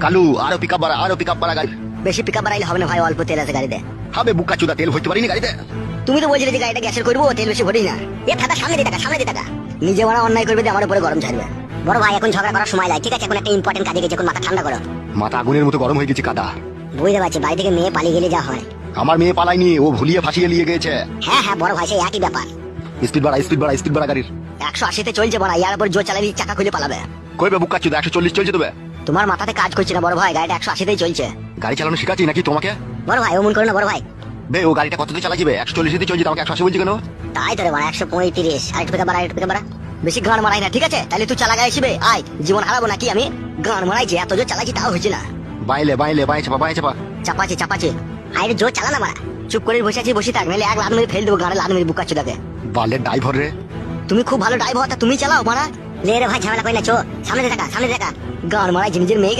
কালু আরো পিকআপ বাড়া গাড়ি। বেশি পিকআপ বাড়াইলে হবে না ভাই, অল্প তেল আছে গাড়িতে। হবে বুকা চুদা, তেল ভরতে পারিনি গাড়িতে। তুমি তো বলছিলে যে গাড়িটা গ্যাসের করবো, তেল বেশি ভরি না। এ থাকা সামনে দিয়ে টাকা নিজে মারা অন্যায় করবে দিয়ে আমার উপরে গরম ছাড়বে। বড় ভাই এখন ঝগড়া করার সময় লাগে, ঠিক আছে? এখন একটা ইম্পর্টেন্ট কাজে গেছে, এখন মাথা ঠান্ডা করো। মাথা আগুনের মতো গরম হয়ে গেছে কাদা। বুঝতে পারছি, বাড়ি থেকে মেয়ে পালিয়ে গেলে যা হয়। আমার মেয়ে পালাইনি, ও ভুলিয়ে ফাঁসিয়ে নিয়ে গেছে। হ্যাঁ বড় ভাই, সেই একই ব্যাপার। স্পিড বাড়া গাড়ির। 180-তে চলছে বড়, ইয়ার উপর জোর চালাবি চাকা খুলে পালাবে। কইবে বুকা চুদা 140 চলছে তবে। তোমার মাথাতে কাজ করছে না বড় ভাই, গাড়িটা 180-তেই চলছে। গাড়ি চালানো শিখাচ্ছি নাকি তোমাকে? বড় ভাই অমন করো না বড় ভাই। বে ও গাড়িটা কততে চালাচ্ছিবে? 140-তে চলছে, তোমাকে 180 বলছি কেন? তাই তো রে বড়, 135। আরেকটু পিকআপ বাড়া। বেশি গান মারাই না, ঠিক আছে? তাহলে তুই চালা গাড়ি শিবে আয়, জীবন হারাবো নাকি আমি? গান মারাইছি, এত জোর চালাচ্ছি তাও হয়েছে না। বাইলে বাই চাপা। চাপাচ্ছে আরে জোর চালা না মারা। চুপ করে বসে থাক, নাহলে এক লাত মেরে ফেল দেবো গাড়ি, লাত মেরে বুকা চুদাকে। বালের ড্রাইভার রে। তুমি খুব ভালো ড্রাইভার, তা তুমি চালাও মারা। লে রে ভাই ঝামেলা করি না, চো সামনে দেখা। গান মারাইছি, নিজের মেয়েকে